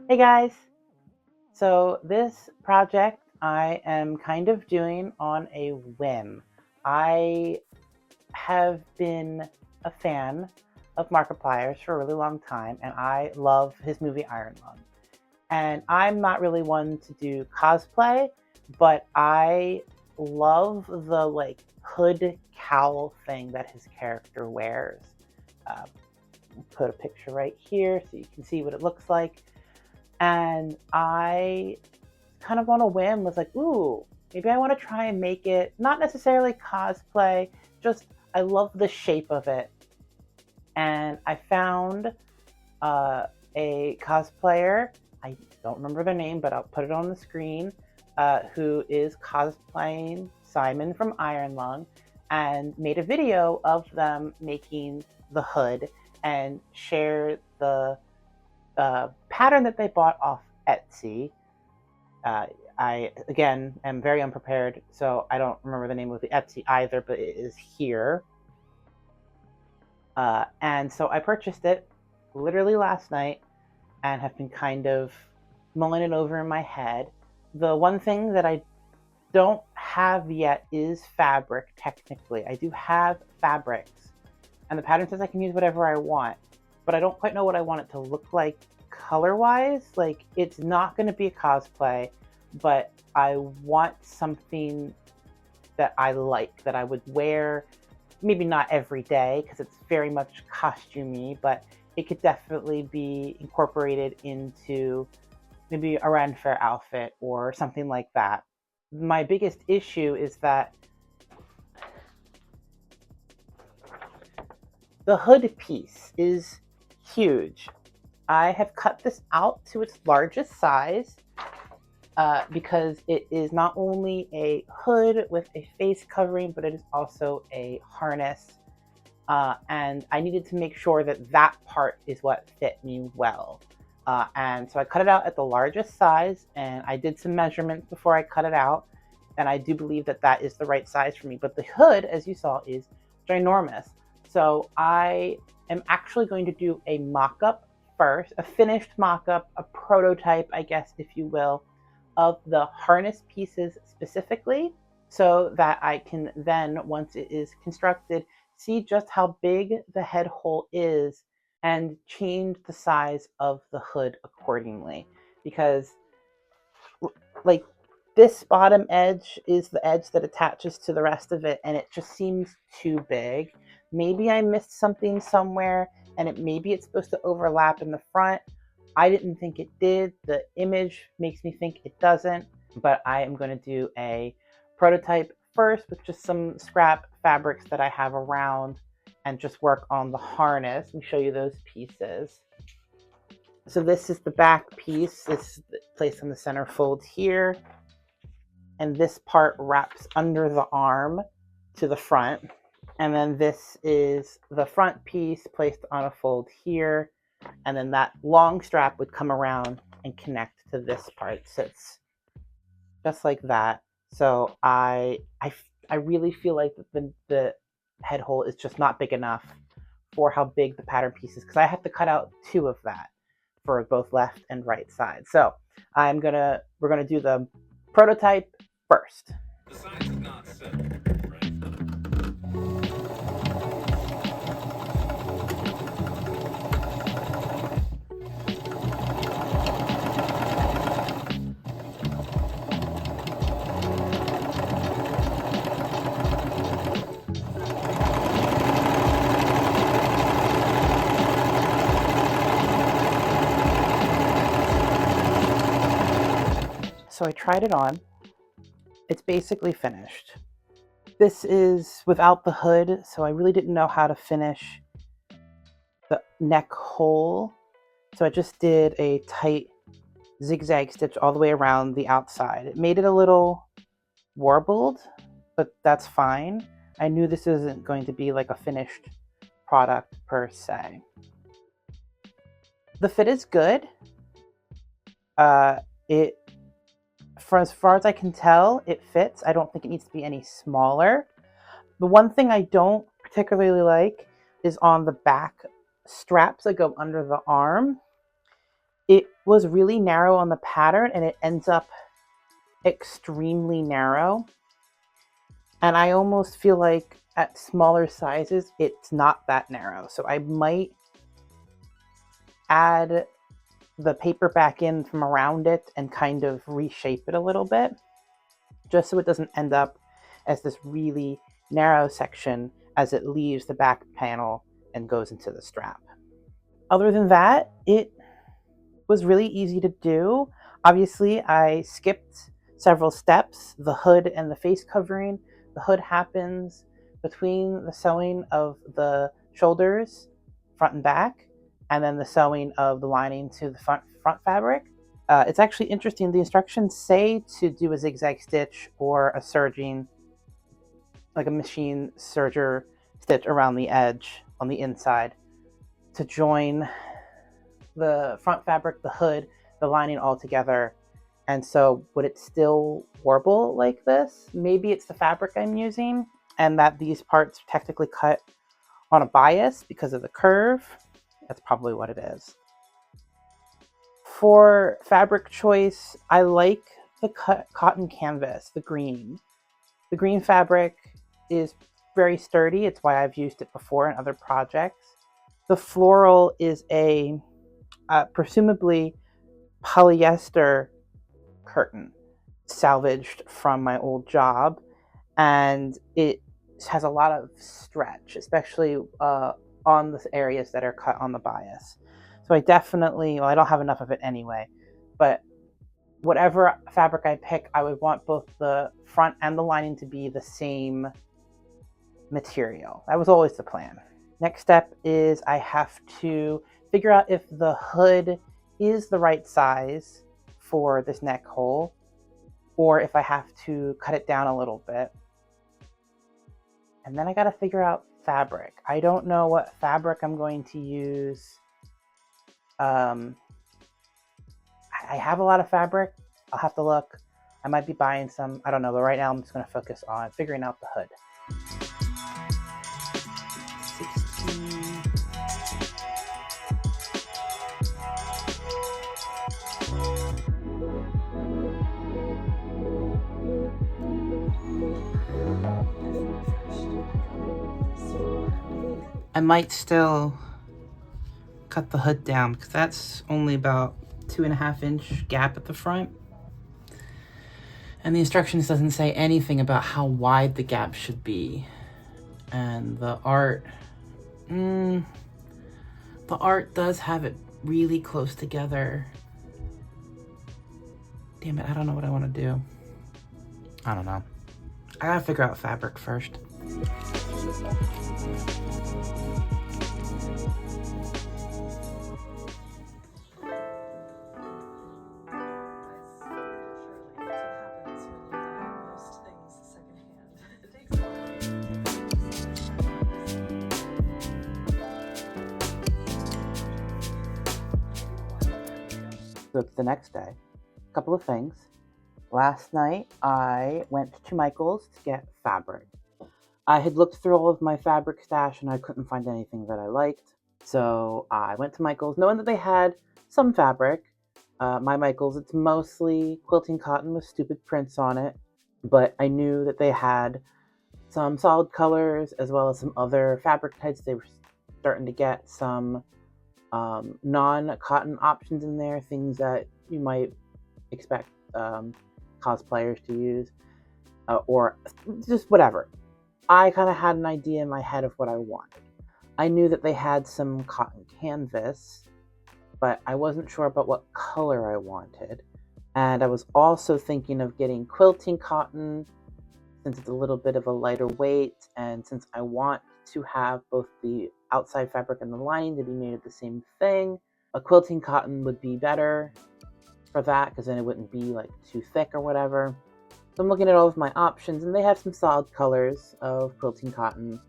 Hey guys! So, this project I am kind of doing on a whim. I have been a fan of Markiplier's for a really long time, and I love his movie Iron Lung. And I'm not really one to do cosplay, but I love the hood cowl thing that his character wears. Uh, put a picture right here so you can see what it looks like. And I kind of on a whim was like, ooh, maybe I want to try and make it not necessarily cosplay, just I love the shape of it. And I found uh, a cosplayer. I don't remember their name, but I'll put it on the screen. Who is cosplaying Simon from Iron Lung, and made a video of them making the hood and share the pattern that they bought off Etsy. Uh, I again am very unprepared, so I don't remember the name of the Etsy either, but it is here. And so I purchased it literally last night and have been kind of mulling it over in my head. The one thing that I don't have yet is fabric, technically. I do have fabrics, and the pattern says I can use whatever I want, but I don't quite know what I want it to look like color wise. Like, it's not going to be a cosplay, but I want something that I like, that I would wear, maybe not every day because it's very much costumey, but it could definitely be incorporated into maybe a Ren Fair outfit or something like that. My biggest issue is that the hood piece is huge. I have cut this out to its largest size because it is not only a hood with a face covering, but it is also a harness. And I needed to make sure that that part is what fit me well. And so I cut it out at the largest size, and I did some measurements before I cut it out. And I do believe that that is the right size for me. But the hood, as you saw, is ginormous. So I am actually going to do a mock-up first, a finished mock-up, a prototype, I guess, if you will, of the harness pieces specifically, so that I can then, once it is constructed, see just how big the head hole is and change the size of the hood accordingly. Because, like, this bottom edge is the edge that attaches to the rest of it, and it just seems too big. Maybe I missed something somewhere, and maybe it's supposed to overlap in the front. I didn't think it did. The image makes me think it doesn't, but I am going to do a prototype first with just some scrap fabrics that I have around and just work on the harness and show you those pieces. So this is the back piece. This is placed on the center fold here. And this part wraps under the arm to the front. And then this is the front piece placed on a fold here. And then that long strap would come around and connect to this part. So it's just like that. So I really feel like the head hole is just not big enough for how big the pattern piece is, because I have to cut out two of that for both left and right side. So we're gonna do the prototype first. The science is not simple, right? So I tried it on. It's basically finished. This is without the hood, so I really didn't know how to finish the neck hole. So I just did a tight zigzag stitch all the way around the outside. It made it a little warbled, but that's fine. I knew this isn't going to be like a finished product per se. The fit is good. It, for as far as I can tell, it fits. I don't think it needs to be any smaller. The one thing I don't particularly like is on the back straps that go under the arm. it was really narrow on the pattern and it ends up extremely narrow. And I almost feel like at smaller sizes, it's not that narrow. So I might add the paper back in from around it and kind of reshape it a little bit, just so it doesn't end up as this really narrow section as it leaves the back panel and goes into the strap. Other than that, it was really easy to do. Obviously, I skipped several steps, the hood and the face covering. The hood happens between the sewing of the shoulders, front and back, and then the sewing of the lining to the front fabric. It's actually interesting. The instructions say to do a zigzag stitch or a serging, like a machine serger stitch around the edge on the inside to join the front fabric, the hood, the lining all together. And so would it still warble like this? Maybe it's the fabric I'm using and that these parts are technically cut on a bias because of the curve. That's probably what it is. For fabric choice, I like the cotton canvas, the green. The green fabric is very sturdy. It's why I've used it before in other projects. The floral is a presumably polyester curtain salvaged from my old job, and it has a lot of stretch, especially on the areas that are cut on the bias. So I definitely, well, I don't have enough of it anyway, but whatever fabric I pick, I would want both the front and the lining to be the same material. That was always the plan. Next step is I have to figure out if the hood is the right size for this neck hole, or if I have to cut it down a little bit. And then I got to figure out fabric. I don't know what fabric I'm going to use. I have a lot of fabric. I'll have to look. I might be buying some. I don't know, but right now I'm just going to focus on figuring out the hood. 16. I might still cut the hood down because that's only about 2.5-inch gap at the front. And the instructions doesn't say anything about how wide the gap should be. And the art does have it really close together. Damn it, I don't know what I want to do. I don't know. I gotta figure out fabric first. So it's the next day. A couple of things. Last night, I went to Michael's to get fabric. I had looked through all of my fabric stash and I couldn't find anything that I liked. So I went to Michael's knowing that they had some fabric. My Michael's, it's mostly quilting cotton with stupid prints on it. But I knew that they had some solid colors as well as some other fabric types. They were starting to get some non-cotton options in there, things that you might expect cosplayers to use, or just whatever. I kind of had an idea in my head of what I wanted. I knew that they had some cotton canvas, but I wasn't sure about what color I wanted. And I was also thinking of getting quilting cotton, since it's a little bit of a lighter weight, and since I want to have both the outside fabric and the lining to be made of the same thing, a quilting cotton would be better for that, because then it wouldn't be like too thick or whatever. So I'm looking at all of my options, and they have some solid colors of quilting cotton,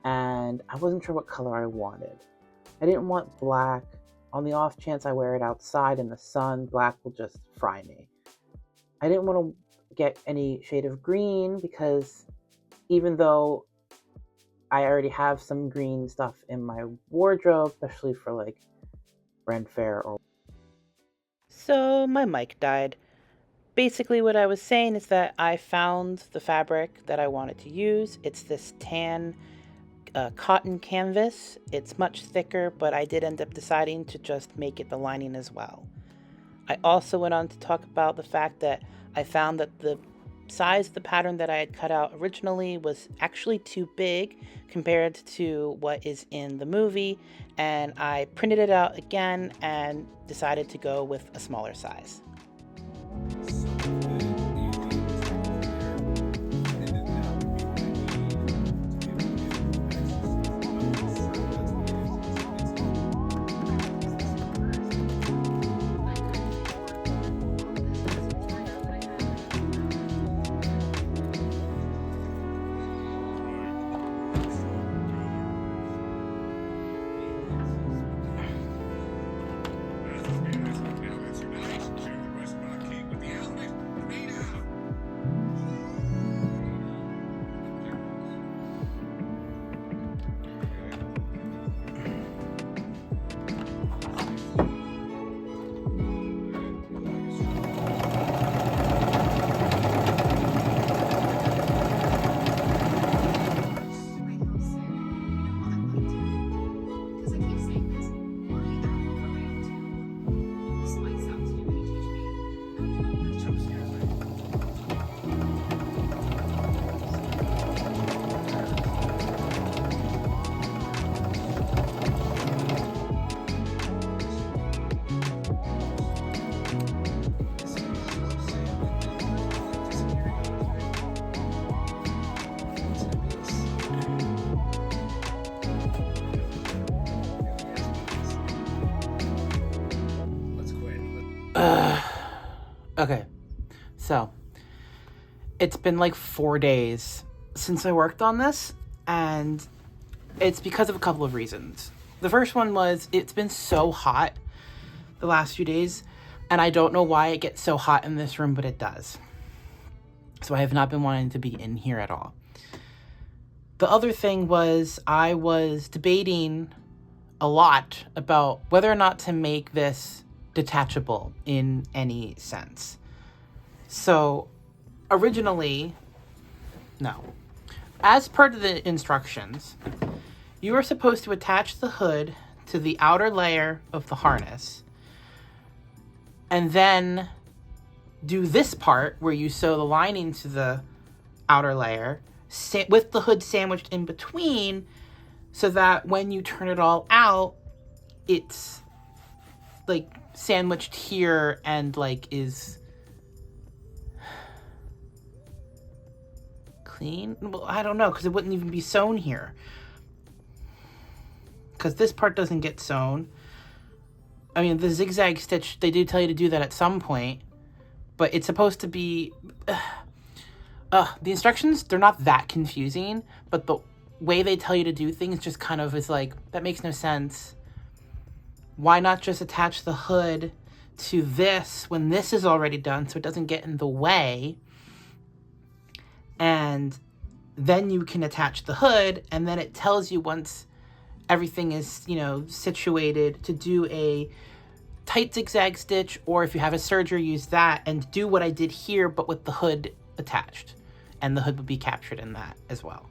and I wasn't sure what color I wanted. I didn't want black. On the off chance I wear it outside in the sun, black will just fry me. I didn't want to get any shade of green, because even though I already have some green stuff in my wardrobe, especially for like Ren Fair, or So my mic died. Basically, what I was saying is that I found the fabric that I wanted to use. It's this tan cotton canvas. It's much thicker, but I did end up deciding to just make it the lining as well. I also went on to talk about the fact that I found that the size of the pattern that I had cut out originally was actually too big compared to what is in the movie, and I printed it out again and decided to go with a smaller size. Okay, so it's been like 4 days since I worked on this, and it's because of a couple of reasons. The first one was it's been so hot the last few days, and I don't know why it gets so hot in this room, but it does. So I have not been wanting to be in here at all. The other thing was I was debating a lot about whether or not to make this detachable in any sense. So originally, no. As per the instructions, you are supposed to attach the hood to the outer layer of the harness and then do this part where you sew the lining to the outer layer with the hood sandwiched in between, so that when you turn it all out, it's like sandwiched here and like is clean. Well, I don't know, because it wouldn't even be sewn here, because this part doesn't get sewn. I mean, the zigzag stitch, they do tell you to do that at some point, but it's supposed to be the instructions, they're not that confusing, but the way they tell you to do things just kind of is like, that makes no sense. Why not just attach the hood to this when this is already done so it doesn't get in the way? And then you can attach the hood, and then it tells you once everything is, situated, to do a tight zigzag stitch, or if you have a serger, use that and do what I did here, but with the hood attached, and the hood would be captured in that as well.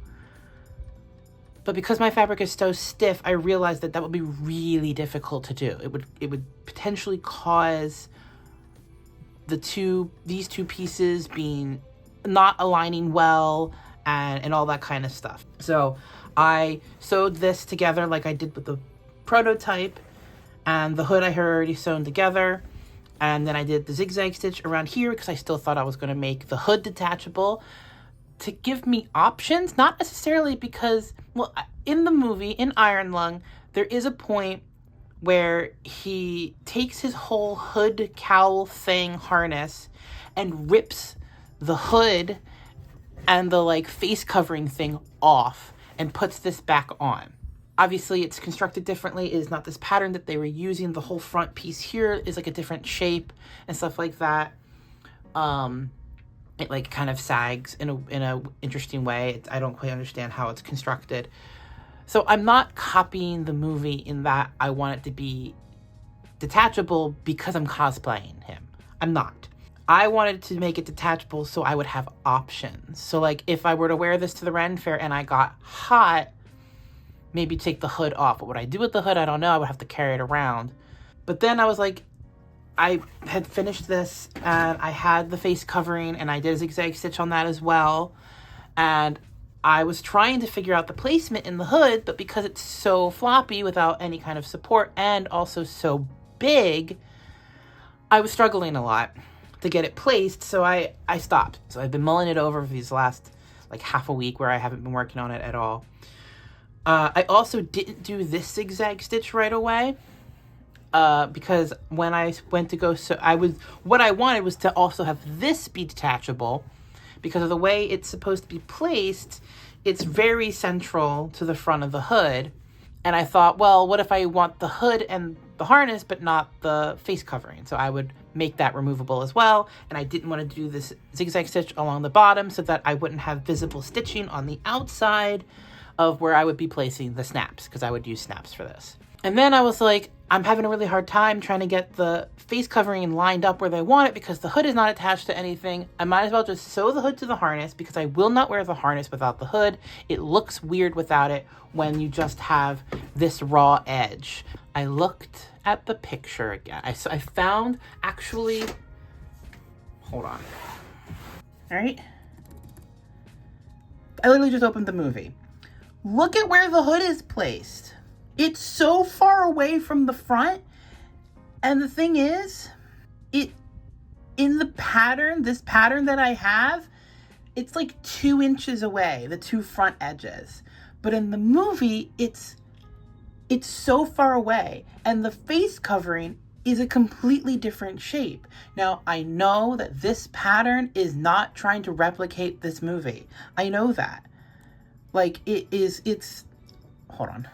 But because my fabric is so stiff, I realized that would be really difficult to do. It would potentially cause these two pieces being not aligning well and all that kind of stuff. So I sewed this together like I did with the prototype, and the hood I had already sewn together. And then I did the zigzag stitch around here because I still thought I was going to make the hood detachable to give me options, not necessarily because, well, in the movie, in Iron Lung, there is a point where he takes his whole hood cowl thing harness and rips the hood and the face covering thing off and puts this back on. Obviously, it's constructed differently. It is not this pattern that they were using. The whole front piece here is like a different shape and stuff like that. It kind of sags in a interesting way. I don't quite understand how it's constructed. So I'm not copying the movie in that I want it to be detachable because I'm cosplaying him. I'm not. I wanted to make it detachable so I would have options. So like if I were to wear this to the Ren Fair and I got hot, maybe take the hood off. What would I do with the hood? I don't know. I would have to carry it around. But then I was like, I had finished this and I had the face covering and I did a zigzag stitch on that as well. And I was trying to figure out the placement in the hood, but because it's so floppy without any kind of support and also so big, I was struggling a lot to get it placed, so I stopped. So I've been mulling it over for these last like half a week where I haven't been working on it at all. I also didn't do this zigzag stitch right away because when I went to go, what I wanted was to also have this be detachable because of the way it's supposed to be placed. It's very central to the front of the hood. And I thought, well, what if I want the hood and the harness, but not the face covering? So I would make that removable as well. And I didn't want to do this zigzag stitch along the bottom so that I wouldn't have visible stitching on the outside of where I would be placing the snaps, because I would use snaps for this. And then I was like, I'm having a really hard time trying to get the face covering lined up where they want it because the hood is not attached to anything. I might as well just sew the hood to the harness because I will not wear the harness without the hood. It looks weird without it when you just have this raw edge. I looked at the picture again. I found actually, hold on. All right. I literally just opened the movie. Look at where the hood is placed. It's so far away from the front. And the thing is, in the pattern, this pattern that I have, it's like 2 inches away, the 2 front edges. But in the movie, it's so far away. And the face covering is a completely different shape. Now, I know that this pattern is not trying to replicate this movie. I know that. Like, hold on.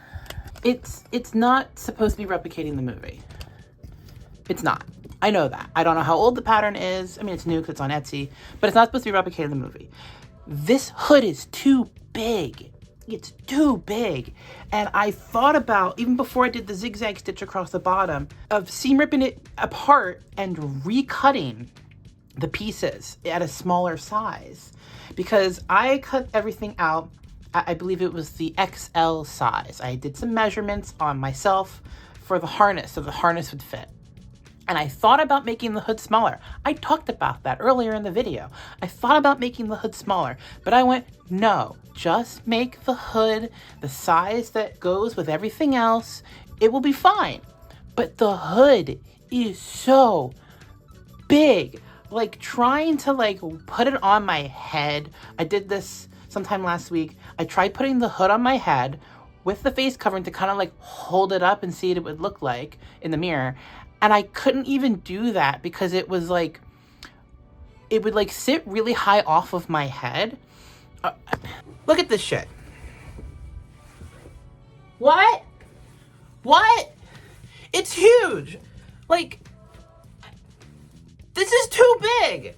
It's not supposed to be replicating the movie. It's not. I know that. I don't know how old the pattern is. I mean, it's new because it's on Etsy, but it's not supposed to be replicating the movie. This hood is too big. It's too big. And I thought about, even before I did the zigzag stitch across the bottom, of seam ripping it apart and recutting the pieces at a smaller size. Because I cut everything out, I believe it was the XL size. I did some measurements on myself for the harness, so the harness would fit. And I thought about making the hood smaller. I talked about that earlier in the video. I thought about making the hood smaller, but I went, no, just make the hood the size that goes with everything else. It will be fine. But the hood is so big. Like trying to like put it on my head. I did this sometime last week. I tried putting the hood on my head with the face covering to kind of like hold it up and see what it would look like in the mirror. And I couldn't even do that because it was like, it would like sit really high off of my head. Look at this shit. What? What? It's huge. Like, this is too big.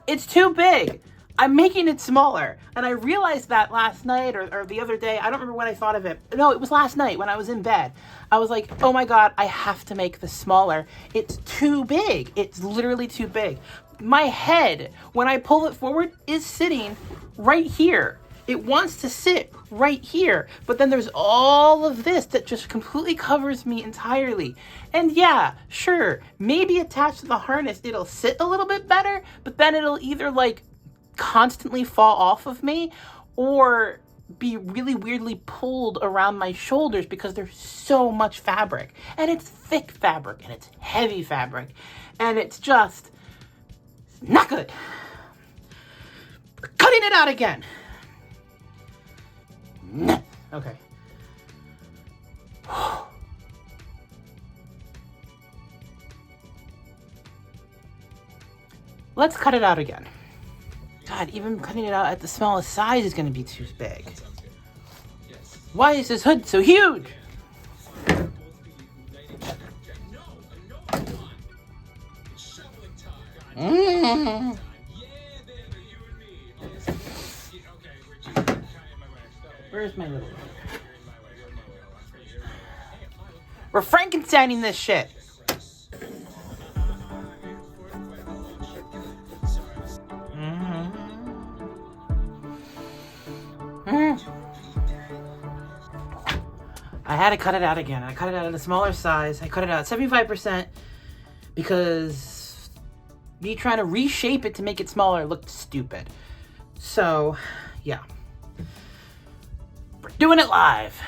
It's too big. I'm making it smaller. And I realized that last night or the other day. I don't remember when I thought of it. No, it was last night when I was in bed. I was like, oh my God, I have to make this smaller. It's too big. It's literally too big. My head, when I pull it forward, is sitting right here. It wants to sit right here. But then there's all of this that just completely covers me entirely. And yeah, sure, maybe attached to the harness, it'll sit a little bit better, but then it'll either like constantly fall off of me or be really weirdly pulled around my shoulders because there's so much fabric. And it's thick fabric and it's heavy fabric. And it's just not good. We're cutting it out again. Okay. Let's cut it out again. God, even cutting it out at the smallest size is going to be too big. Why is this hood so huge? Where's my little... We're Frankensteining this shit. I had to cut it out again. I cut it out at a smaller size. I cut it out 75% because me trying to reshape it to make it smaller looked stupid. So, yeah. We're doing it live.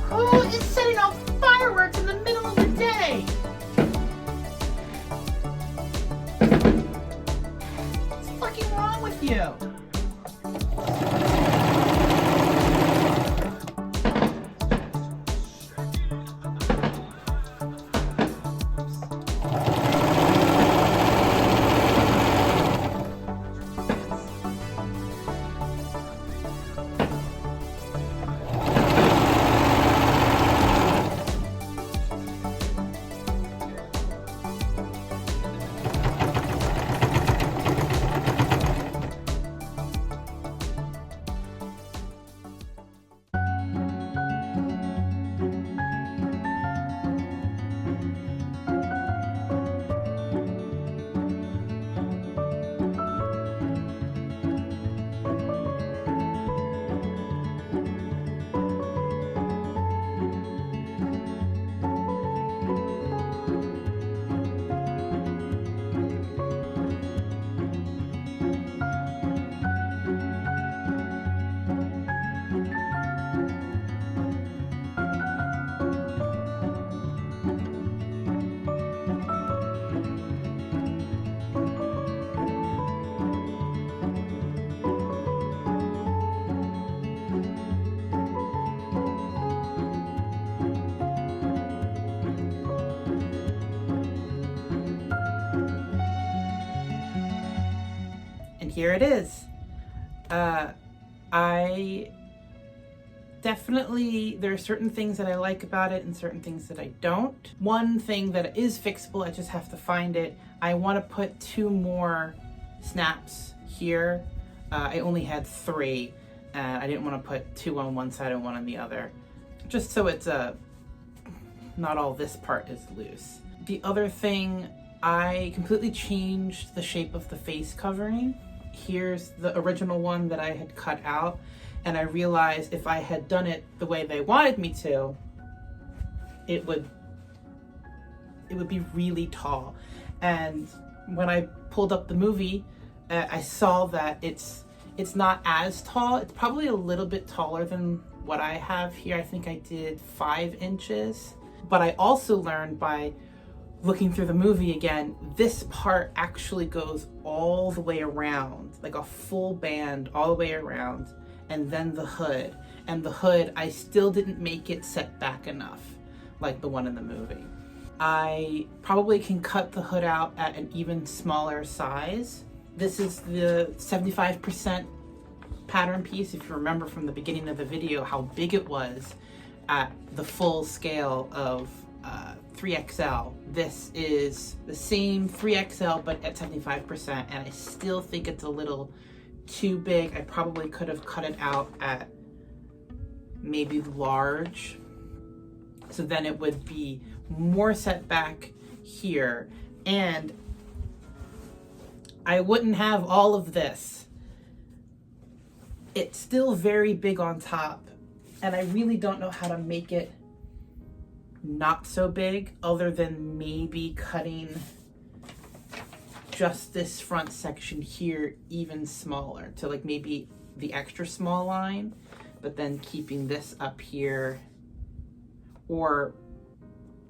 Who is setting off fireworks in the middle of the day? What's fucking wrong with you? And here it is. I definitely, there are certain things that I like about it and certain things that I don't. One thing that is fixable, I just have to find it. I want to put 2 more snaps here. I only had 3. I didn't want to put 2 on one side and 1 on the other, just so it's not all this part is loose. The other thing, I completely changed the shape of the face covering. Here's the original one that I had cut out, and I realized if I had done it the way they wanted me to, it would be really tall. And when I pulled up the movie, I saw that it's not as tall. It's probably a little bit taller than what I have here. I think I did 5 inches. But I also learned by looking through the movie again, this part actually goes all the way around, like a full band all the way around, and then the hood. And the hood, I still didn't make it set back enough, like the one in the movie. I probably can cut the hood out at an even smaller size. This is the 75% pattern piece. If you remember from the beginning of the video how big it was at the full scale of 3XL. This is the same 3XL but at 75%, and I still think it's a little too big. I probably could have cut it out at maybe large, so then it would be more set back here, and I wouldn't have all of this. It's still very big on top, and I really don't know how to make it not so big, other than maybe cutting just this front section here even smaller to like maybe the extra small line, but then keeping this up here. Or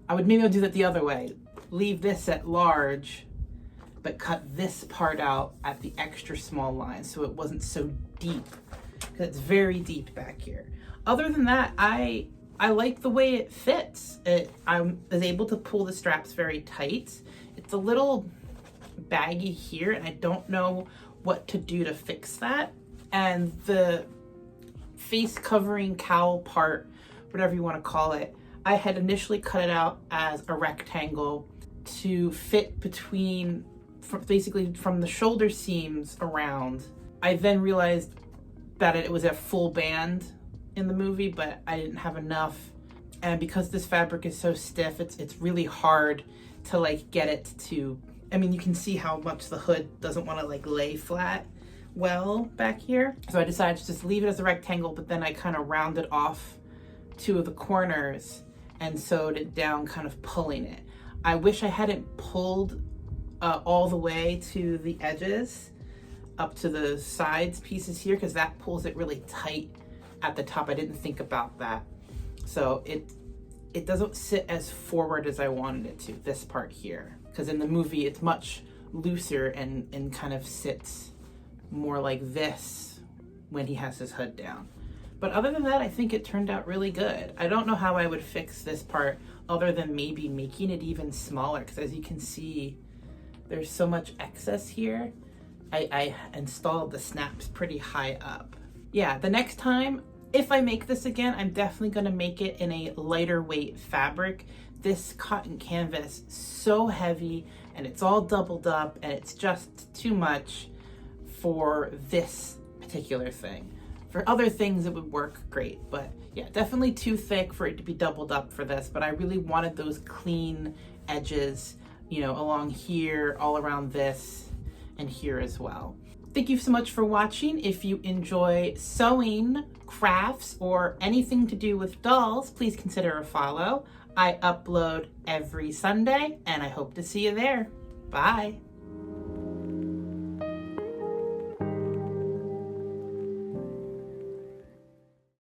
I would maybe do that the other way, leave this at large but cut this part out at the extra small line so it wasn't so deep, because it's very deep back here. Other than that, I like the way it fits. I was able to pull the straps very tight. It's a little baggy here, and I don't know what to do to fix that. And the face covering cowl part, whatever you want to call it, I had initially cut it out as a rectangle to fit between, basically from the shoulder seams around. I then realized that it was a full band in the movie, but I didn't have enough. And because this fabric is so stiff, it's really hard to like get it to, I mean, you can see how much the hood doesn't want to like lay flat well back here. So I decided to just leave it as a rectangle, but then I kind of rounded off two of the corners and sewed it down, kind of pulling it. I wish I hadn't pulled all the way to the edges up to the sides pieces here, because that pulls it really tight at the top. I didn't think about that. So it doesn't sit as forward as I wanted it to, this part here. Because in the movie it's much looser and kind of sits more like this when he has his hood down. But other than that, I think it turned out really good. I don't know how I would fix this part other than maybe making it even smaller, because as you can see, there's so much excess here. I installed the snaps pretty high up. Yeah, the next time, if I make this again, I'm definitely gonna make it in a lighter weight fabric. This cotton canvas, so heavy, and it's all doubled up, and it's just too much for this particular thing. For other things, it would work great, but yeah, definitely too thick for it to be doubled up for this, but I really wanted those clean edges, you know, along here, all around this, and here as well. Thank you so much for watching. If you enjoy sewing, crafts, or anything to do with dolls, please consider a follow. I upload every Sunday, and I hope to see you there. Bye.